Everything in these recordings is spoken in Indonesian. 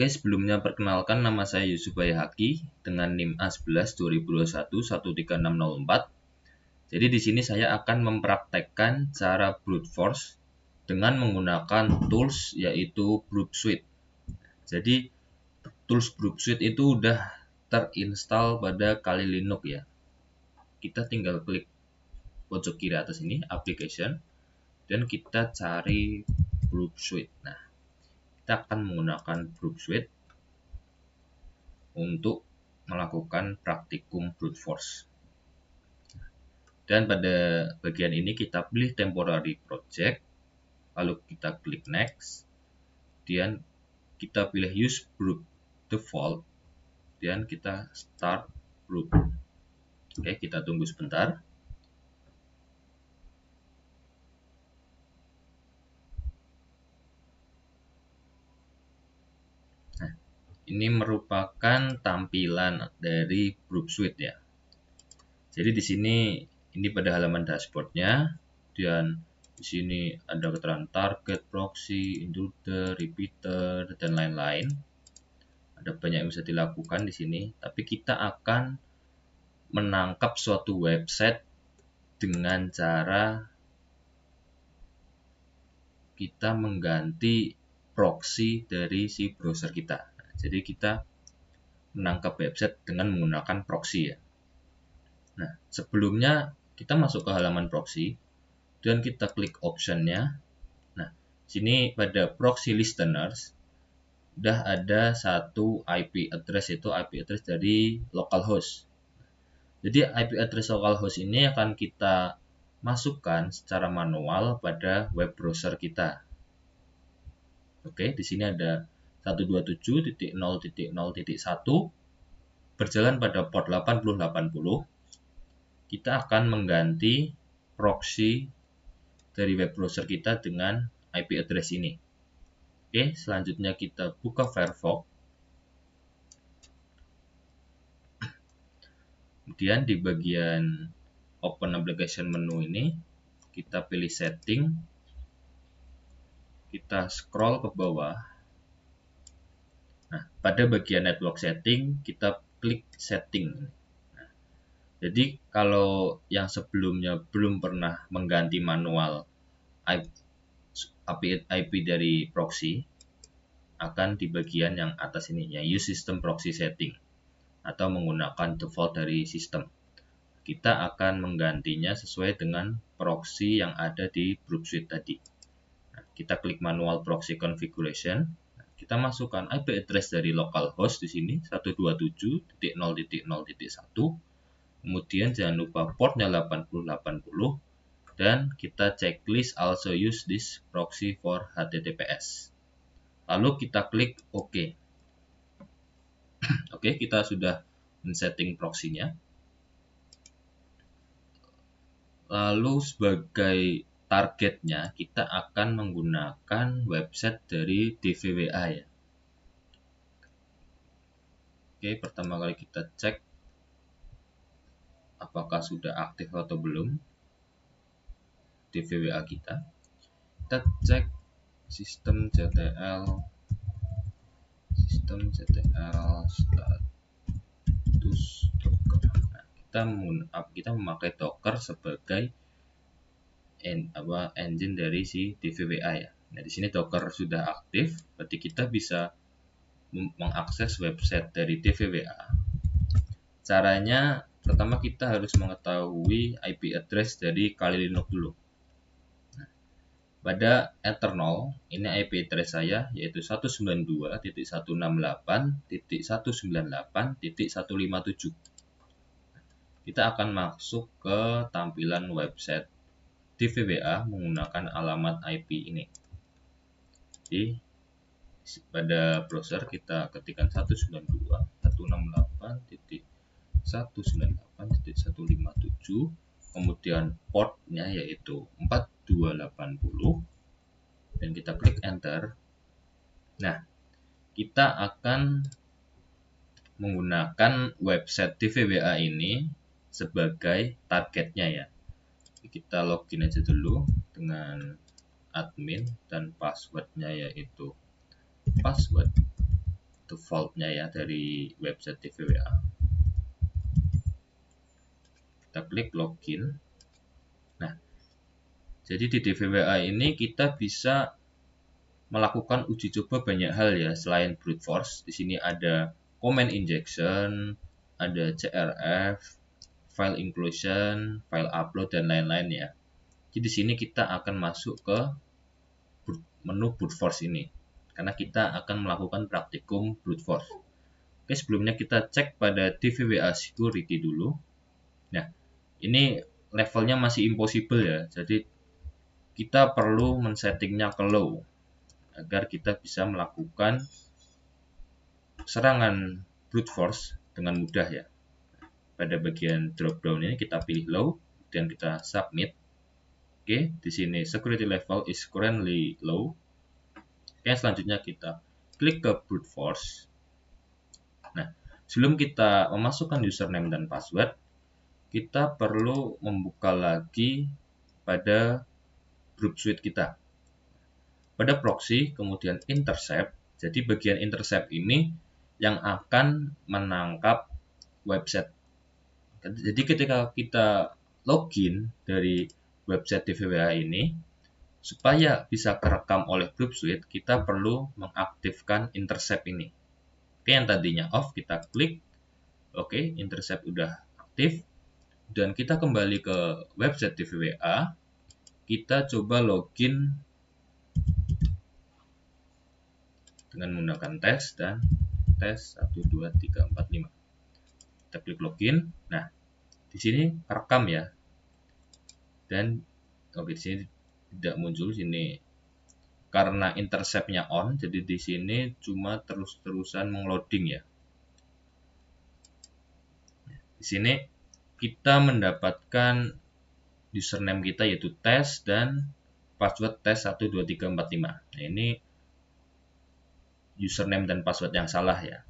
Oke, sebelumnya perkenalkan, nama saya Yusuf Bayahaki dengan NIM A11 2021 13604. Jadi di sini saya akan mempraktekkan cara brute force dengan menggunakan tools yaitu Brute Suite. Jadi tools Brute Suite itu udah terinstall pada Kali Linux ya. Kita tinggal klik pojok kiri atas ini, application, dan kita cari Brute Suite. Nah, kita akan menggunakan Brute Suite untuk melakukan praktikum brute force. Dan pada bagian ini kita pilih temporary project, lalu kita klik next, dan kita pilih use brute default, dan kita start brute. Oke, kita tunggu sebentar. Nah, ini merupakan tampilan dari Brute Suite ya. Jadi di sini ini pada halaman dashboardnya, dan di sini ada keterangan target, proxy, intruder, repeater, dan lain-lain. Ada banyak yang bisa dilakukan di sini, tapi kita akan menangkap suatu website dengan cara kita mengganti proxy dari si browser kita. Jadi kita menangkap website dengan menggunakan proxy ya. Nah, sebelumnya kita masuk ke halaman proxy dan kita klik optionnya. Nah, sini pada proxy listeners udah ada satu IP address, yaitu IP address dari localhost. Jadi IP address localhost ini akan kita masukkan secara manual pada web browser kita. Oke, di sini ada 127.0.0.1 berjalan pada port 8080. Kita akan mengganti proxy dari web browser kita dengan IP address ini. Oke, selanjutnya kita buka Firefox. Kemudian di bagian Open Application menu ini, kita pilih Setting. Kita scroll ke bawah. Nah, pada bagian Network Setting, kita klik Setting. Jadi kalau yang sebelumnya belum pernah mengganti manual IP dari proxy, akan di bagian yang atas ini ya, Use System Proxy Setting, atau menggunakan default dari sistem. Kita akan menggantinya sesuai dengan proxy yang ada di Brute Suite tadi. Nah, kita klik Manual Proxy Configuration. Nah, kita masukkan IP address dari localhost di sini 127.0.0.1. Kemudian jangan lupa portnya 8080, dan kita checklist also use this proxy for HTTPS. Lalu kita klik OK. Oke, kita sudah men-setting proxy-nya. Lalu sebagai targetnya kita akan menggunakan website dari DVWA ya. Oke, pertama kali kita cek apakah sudah aktif atau belum DVWA kita. Kita cek sistemctl status docker. Nah, kita memakai Docker sebagai engine dari si DVWA ya. Nah, di sini Docker sudah aktif, berarti kita bisa mengakses website dari DVWA. Caranya, pertama kita harus mengetahui IP address dari Kali Linux dulu. Nah, pada internal, ini IP address saya, yaitu 192.168.198.157. Kita akan masuk ke tampilan website DVWA menggunakan alamat IP ini. Jadi pada browser kita ketikkan 192.168.198.157, kemudian portnya yaitu 4280, dan kita klik enter. Nah, kita akan menggunakan website DVWA ini sebagai targetnya ya. Kita login aja dulu dengan admin dan passwordnya yaitu password defaultnya ya dari website DVWA. Kita klik login. Nah, jadi di DVWA ini kita bisa melakukan uji coba banyak hal ya selain brute force. Di sini ada comment injection, ada CRF, file inclusion, file upload dan lain-lain ya. Jadi di sini kita akan masuk ke menu brute force ini karena kita akan melakukan praktikum brute force. Oke, sebelumnya kita cek pada DVWA security dulu. Nah, ini levelnya masih impossible ya. Jadi kita perlu men-settingnya ke low agar kita bisa melakukan serangan brute force dengan mudah ya. Pada bagian drop down ini kita pilih low dan kita submit. Oke, di sini security level is currently low. Oke, selanjutnya kita klik ke brute force. Nah, sebelum kita memasukkan username dan password, kita perlu membuka lagi pada group suite kita. Pada proxy, kemudian intercept. Jadi bagian intercept ini yang akan menangkap website. Jadi ketika kita login dari website DVWA ini, supaya bisa kerekam oleh group suite, kita perlu mengaktifkan intercept ini. Oke, yang tadinya off kita klik. Oke, intercept udah aktif. Dan kita kembali ke website DVWA. Kita coba login dengan menggunakan tes dan tes 1 2 3 4 5. Kita klik login. Nah, di sini rekam ya. Dan oke, di sini tidak muncul sini karena intercept-nya on, jadi di sini cuma terus-terusan mengloading ya. Di sini kita mendapatkan username kita yaitu tes dan password tes 1 2 3 4 5. Nah, ini username dan password yang salah ya.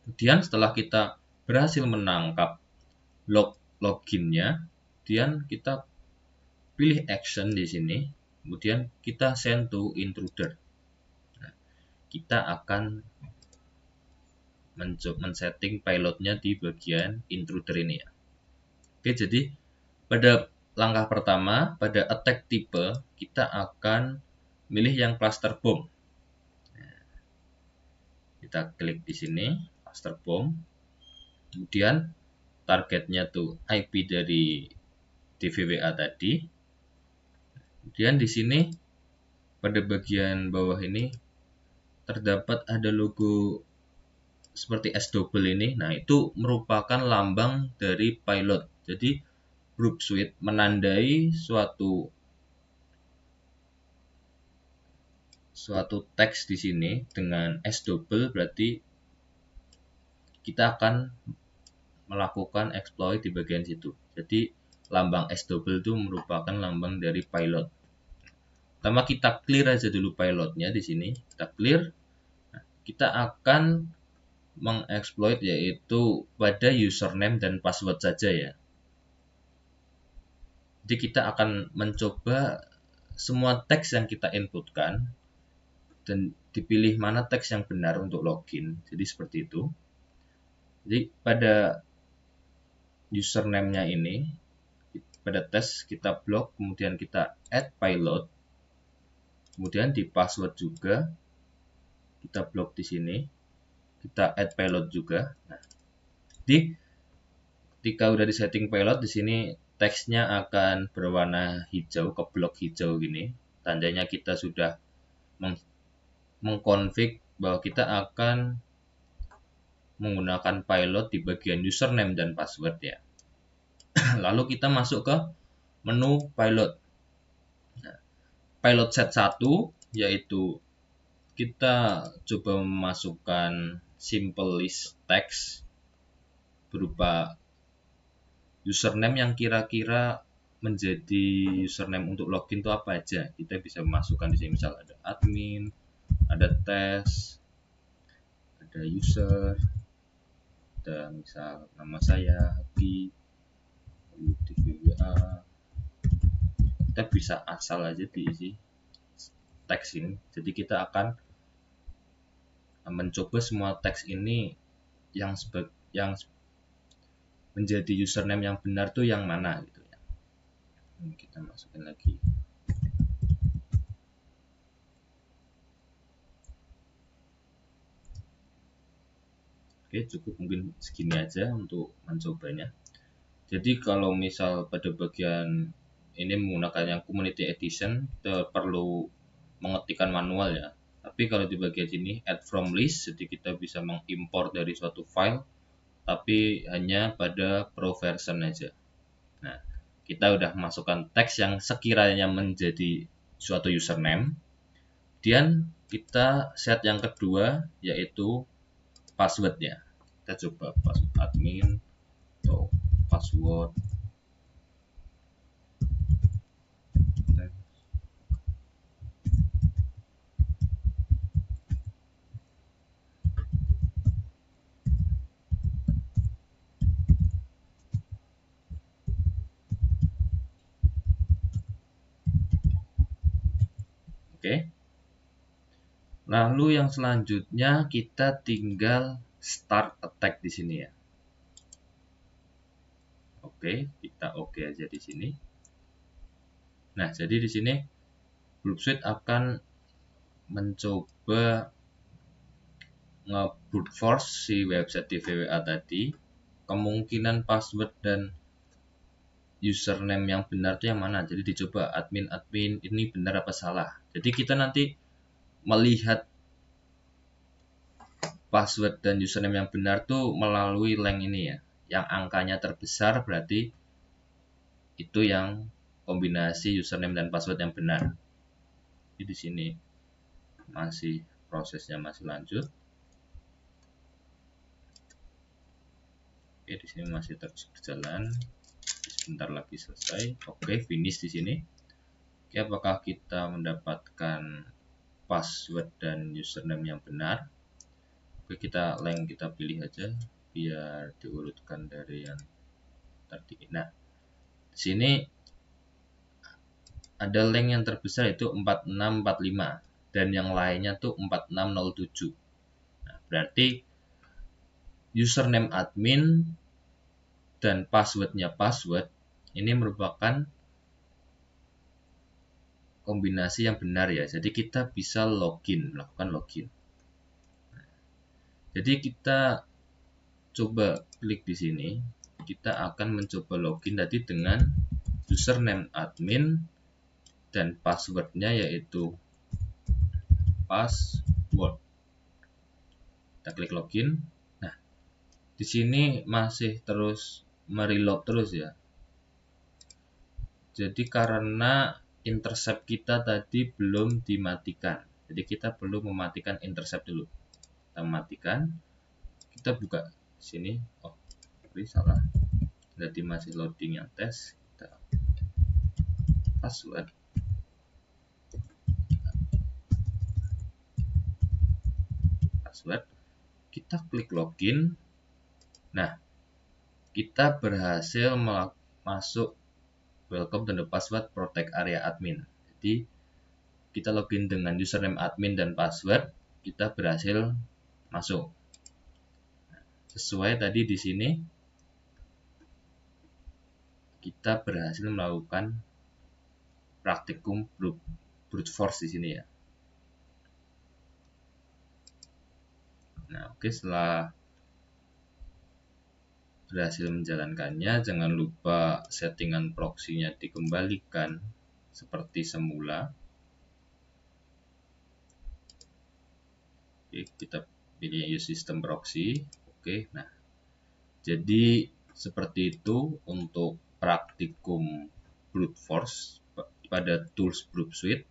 Kemudian setelah kita berhasil menangkap loginnya, kemudian kita pilih action di sini, kemudian kita send to intruder. Nah, kita akan men-setting payloadnya di bagian intruder ini ya. Oke, jadi pada langkah pertama, pada attack type, kita akan milih yang cluster bomb. Kita klik di sini, cluster bomb. Kemudian targetnya tuh IP dari DVWA tadi. Kemudian di sini pada bagian bawah ini terdapat ada logo seperti S double ini. Nah, itu merupakan lambang dari pilot. Jadi group suite menandai suatu teks di sini dengan S double, berarti kita akan melakukan exploit di bagian situ. Jadi lambang S double itu merupakan lambang dari pilot. Pertama kita clear aja dulu pilotnya di sini. Kita clear. Nah, kita akan mengeksploit yaitu pada username dan password saja ya. Jadi kita akan mencoba semua teks yang kita inputkan dan dipilih mana teks yang benar untuk login. Jadi seperti itu. Jadi pada username-nya ini, pada tes kita blok, kemudian kita add pilot. Kemudian di password juga kita blok di sini. Kita add pilot juga. Nah, jadi ketika udah di setting pilot di sini teksnya akan berwarna hijau, keblok hijau gini. Tandanya kita sudah mengkonfig bahwa kita akan menggunakan pilot di bagian username dan password ya. Lalu kita masuk ke menu pilot. Nah, pilot set 1 yaitu kita coba memasukkan simple list text berupa username yang kira-kira menjadi username untuk login itu apa aja. Kita bisa memasukkan di sini misal ada admin, ada tes, ada user, ada misal nama saya di DVWA. Kita bisa asal aja diisi teks ini. Jadi kita akan mencoba semua teks ini yang menjadi username yang benar tuh yang mana gitu ya. Ini kita masukin lagi. Oke, cukup mungkin segini aja untuk mencobanya. Jadi kalau misal pada bagian ini menggunakan yang community edition, kita perlu mengetikkan manual ya. Tapi kalau di bagian ini add from list, jadi kita bisa mengimport dari suatu file, tapi hanya pada pro version aja. Nah, kita udah masukkan teks yang sekiranya menjadi suatu username. Kemudian kita set yang kedua yaitu passwordnya. Kita coba password admin atau password. Oke. Lalu yang selanjutnya kita tinggal start attack di sini ya. Oke, kita oke aja di sini. Nah, jadi di sini Groupsuite akan mencoba nge-brute force si website DVWA tadi. Kemungkinan password dan username yang benar itu yang mana. Jadi dicoba admin ini benar apa salah. Jadi kita nanti melihat password dan username yang benar tuh melalui link ini ya. Yang angkanya terbesar berarti itu yang kombinasi username dan password yang benar. Jadi di sini masih prosesnya masih lanjut. Oke, di sini masih terus berjalan. Sebentar lagi selesai. Oke, finish di sini. Oke, apakah kita mendapatkan password dan username yang benar? Oke, kita pilih aja biar diurutkan dari yang tadi. Nah, di sini ada link yang terbesar itu 4645 dan yang lainnya tuh 4607. Nah, berarti username admin dan passwordnya password ini merupakan kombinasi yang benar ya. Jadi kita bisa melakukan login. Jadi kita coba klik di sini. Kita akan mencoba login tadi dengan username admin dan passwordnya yaitu password. Kita klik login. Nah, di sini masih terus mereload terus ya. Jadi karena intercept kita tadi belum dimatikan. Jadi kita perlu mematikan intercept dulu. Kita matikan. Kita buka sini. Oh, ini salah. Jadi masih loading yang tes. Kita password. Kita klik login. Nah, kita berhasil masuk welcome to the password protect area admin. Jadi kita login dengan username admin dan password, kita berhasil masuk. Sesuai tadi di sini kita berhasil melakukan praktikum brute force di sini ya. Nah, oke, setelah berhasil menjalankannya, jangan lupa settingan proxy-nya dikembalikan seperti semula. Oke, kita pilih use system proxy. Oke, nah jadi seperti itu untuk praktikum brute force pada tools Groupsuite.